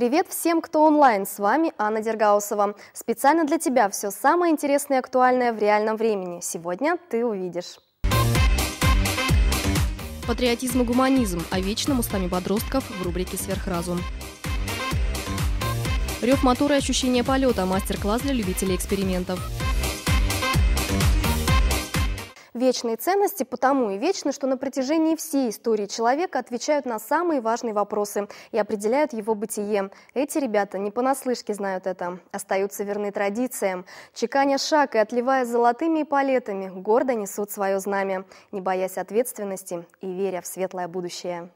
Привет всем, кто онлайн, с вами Анна Дергаусова. Специально для тебя все самое интересное и актуальное в реальном времени. Сегодня ты увидишь. Патриотизм и гуманизм о вечном устами подростков в рубрике «Сверхразум». Рев мотора и ощущение полета. Мастер-класс для любителей экспериментов. Вечные ценности потому и вечны, что на протяжении всей истории человека отвечают на самые важные вопросы и определяют его бытие. Эти ребята не понаслышке знают это, остаются верны традициям, чеканя шаг и отливая золотыми эполетами, гордо несут свое знамя, не боясь ответственности и веря в светлое будущее.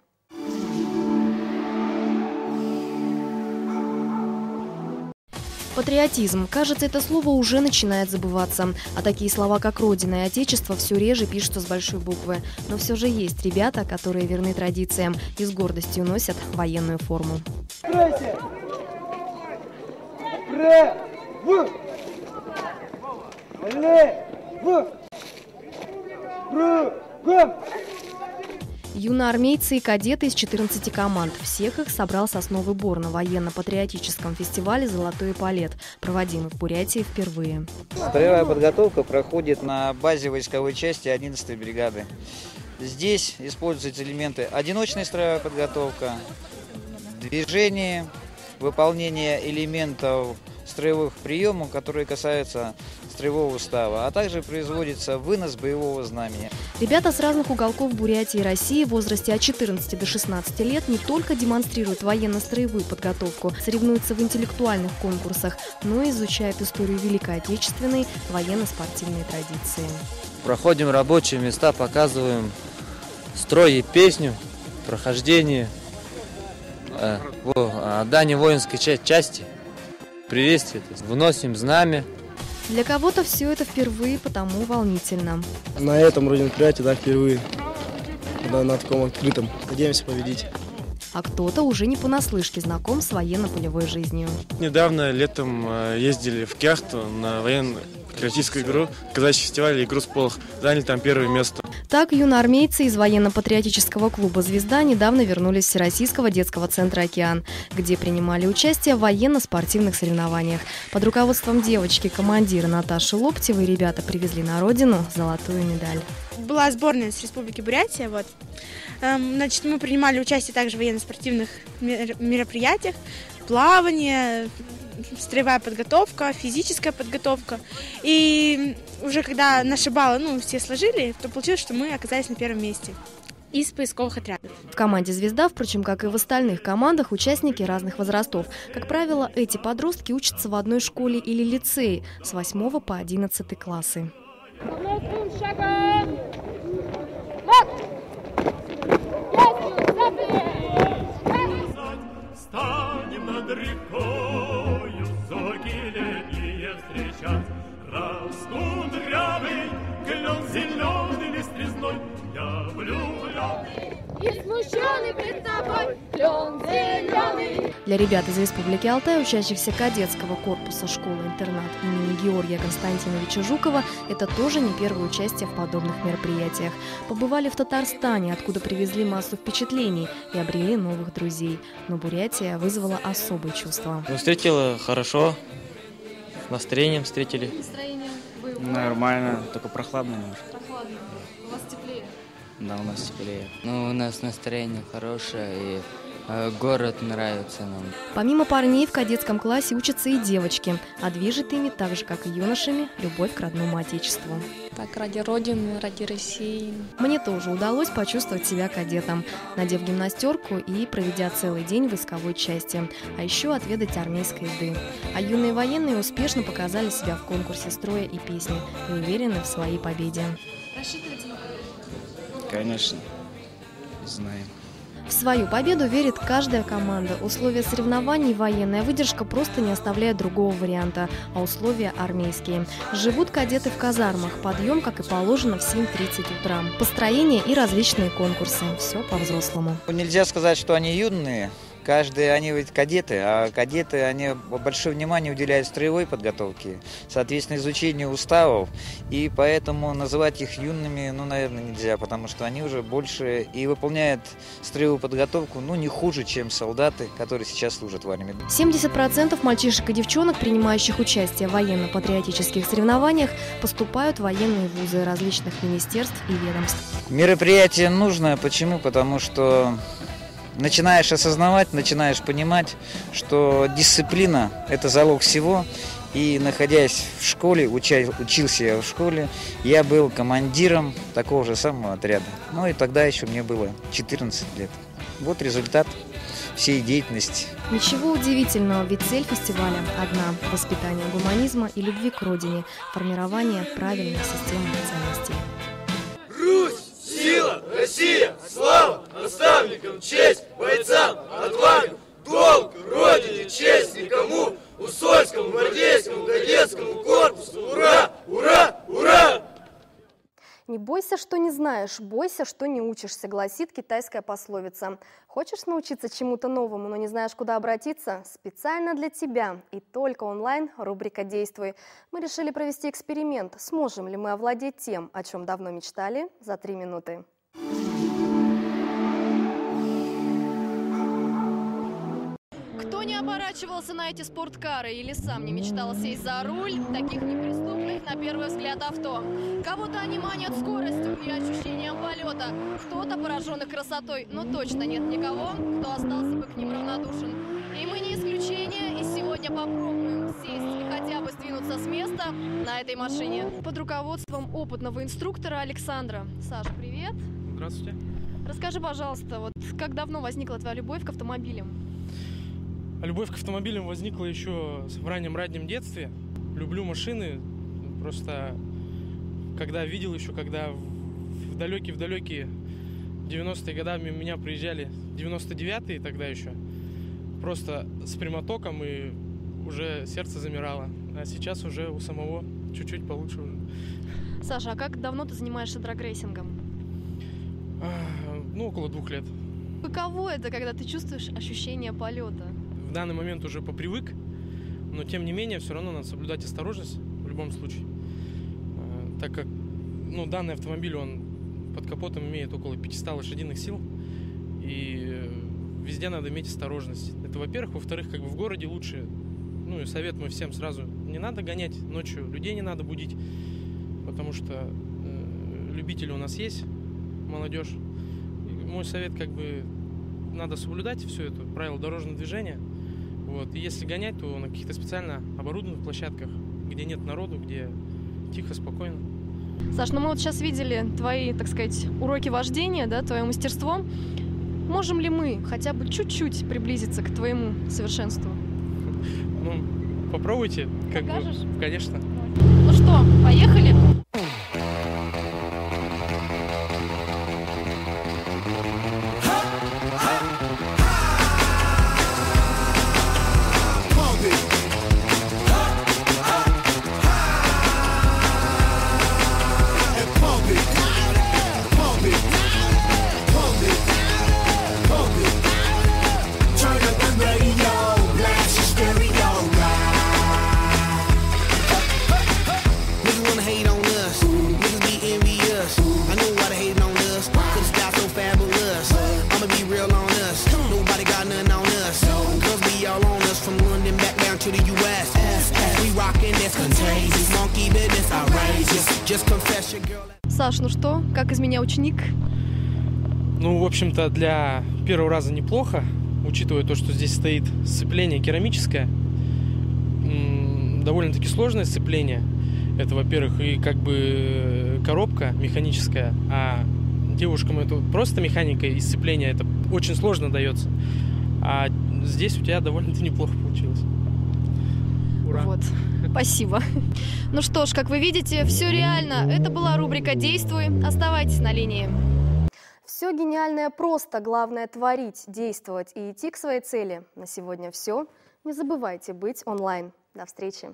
Патриотизм. Кажется, это слово уже начинает забываться. А такие слова, как «Родина» и «Отечество» все реже пишутся с большой буквы. Но все же есть ребята, которые верны традициям и с гордостью носят военную форму. Юноармейцы и кадеты из 14 команд. Всех их собрал сосновый бор на военно-патриотическом фестивале «Золотой эполет», проводимый в Бурятии впервые. Строевая подготовка проходит на базе войсковой части 11-й бригады. Здесь используются элементы одиночной строевой подготовки, движение, выполнение элементов строевых приемов, которые касаются строевого устава, а также производится вынос боевого знамени. Ребята с разных уголков Бурятии и России в возрасте от 14 до 16 лет не только демонстрируют военно-строевую подготовку, соревнуются в интеллектуальных конкурсах, но и изучают историю Великой Отечественной, военно-спортивные традиции. Проходим рабочие места, показываем строй и песню, прохождение, отдание воинской части, приветствие, вносим знамя. Для кого-то все это впервые, потому волнительно. На этом мероприятии, да, впервые. На таком открытом. Надеемся победить. А кто-то уже не понаслышке знаком с военно-полевой жизнью. Недавно летом ездили в Кяхту на военно-патриотическую игру, казачий фестиваль «Игру с полох». Заняли там первое место. Так, юноармейцы из военно-патриотического клуба «Звезда» недавно вернулись с Всероссийского детского центра «Океан», где принимали участие в военно-спортивных соревнованиях. Под руководством девочки-командира Наташи Лоптевой ребята привезли на родину золотую медаль. Была сборная с Республики Бурятия. Значит, мы принимали участие также в военно-спортивных мероприятиях, плавание, строевая подготовка, физическая подготовка. И уже когда наши баллы все сложили, то получилось, что мы оказались на первом месте из поисковых отрядов. В команде «Звезда», впрочем, как и в остальных командах, участники разных возрастов. Как правило, эти подростки учатся в одной школе или лицее с 8 по 11 классы. Станем над рекою зорки летние встречать. Раскудрявый клен зеленый лист резной, я влюблен. И смущенный пред тобой клен зеленый. Для ребят из Республики Алтай, учащихся кадетского корпуса школы-интернат имени Георгия Константиновича Жукова, это тоже не первое участие в подобных мероприятиях. Побывали в Татарстане, откуда привезли массу впечатлений и обрели новых друзей. Но Бурятия вызвала особые чувства. Встретила хорошо, с настроением встретили. Настроение было? Нормально, только прохладно немножко. Прохладно. У вас теплее? Да, у нас теплее. У нас настроение хорошее, и город нравится нам. Помимо парней в кадетском классе учатся и девочки, а движет ими, так же как и юношами, любовь к родному отечеству. Так, ради Родины, ради России. Мне тоже удалось почувствовать себя кадетом, надев гимнастерку и проведя целый день в войсковой части, а еще отведать армейской еды. А юные военные успешно показали себя в конкурсе строя и песни и уверены в своей победе. Рассчитываете на победу? Конечно, знаем. В свою победу верит каждая команда. Условия соревнований и военная выдержка просто не оставляют другого варианта, а условия армейские. Живут кадеты в казармах, подъем, как и положено, в 7:30 утра. Построение и различные конкурсы. Все по-взрослому. Нельзя сказать, что они юные. они ведь кадеты, а кадеты, они большое внимание уделяют строевой подготовке, соответственно, изучению уставов, и поэтому называть их юными, наверное, нельзя, потому что они уже больше и выполняют строевую подготовку, не хуже, чем солдаты, которые сейчас служат в армии. 70% мальчишек и девчонок, принимающих участие в военно-патриотических соревнованиях, поступают в военные вузы различных министерств и ведомств. Мероприятие нужно. Почему? Потому что начинаешь осознавать, начинаешь понимать, что дисциплина – это залог всего. И находясь в школе, учился я в школе, я был командиром такого же самого отряда. И тогда еще мне было 14 лет. Вот результат всей деятельности. Ничего удивительного, ведь цель фестиваля одна – воспитание гуманизма и любви к родине, формирование правильной системы ценностей. Русь! Сила! Россия! Слава! Наставникам честь! Бойцам отвага! Долг Родине, честь никому! Усольскому, гвардейскому, кадетскому корпусу! Ура! Ура! Ура! «Не бойся, что не знаешь, бойся, что не учишься», гласит китайская пословица. Хочешь научиться чему-то новому, но не знаешь, куда обратиться? Специально для тебя и только онлайн рубрика «Действуй». Мы решили провести эксперимент. Сможем ли мы овладеть тем, о чем давно мечтали, за 3 минуты? Кто не оборачивался на эти спорткары или сам не мечтал сесть за руль таких неприступных на первый взгляд авто? Кого-то они манят скоростью и ощущением полета, кто-то поражен их красотой, но точно нет никого, кто остался бы к ним равнодушен. И мы не исключение, и сегодня попробуем сесть и хотя бы сдвинуться с места на этой машине. Под руководством опытного инструктора Александра. Саш, привет. Здравствуйте. Расскажи, пожалуйста, как давно возникла твоя любовь к автомобилям? Любовь к автомобилям возникла еще в раннем детстве. Люблю машины. Просто когда видел еще, когда в далекие 90-е годы мимо меня приезжали 99-е тогда еще, просто с прямотоком, и уже сердце замирало. А сейчас уже у самого чуть-чуть получше уже. Саша, а как давно ты занимаешься драгрейсингом? Около 2 лет. Каково это, когда ты чувствуешь ощущение полета? В данный момент уже попривык, но тем не менее все равно надо соблюдать осторожность в любом случае, так как данный автомобиль, он под капотом имеет около 500 лошадиных сил, и везде надо иметь осторожность. Это, во-первых. Во-вторых, в городе лучше, и совет мой всем сразу: не надо гонять ночью, людей не надо будить, потому что любители у нас есть, молодежь. И мой совет, надо соблюдать все это, правила дорожного движения. И если гонять, то на каких-то специально оборудованных площадках, где нет народу, где тихо, спокойно. Саш, мы сейчас видели твои, так сказать, уроки вождения, да, твое мастерство. Можем ли мы хотя бы чуть-чуть приблизиться к твоему совершенству? Попробуйте. Покажешь? Конечно. Ну что, поехали? Саш, ну что, как из меня ученик? В общем-то, для первого раза неплохо, учитывая то, что здесь стоит сцепление керамическое. Довольно-таки сложное сцепление. Это, во-первых, и коробка механическая, а девушкам это просто механика и сцепление, это очень сложно дается. А здесь у тебя довольно-таки неплохо получилось. Ура! Вот, спасибо. Ну что ж, как вы видите, все реально. Это была рубрика «Действуй». Оставайтесь на линии. Все гениальное просто, главное творить, действовать и идти к своей цели. На сегодня все. Не забывайте быть онлайн. До встречи.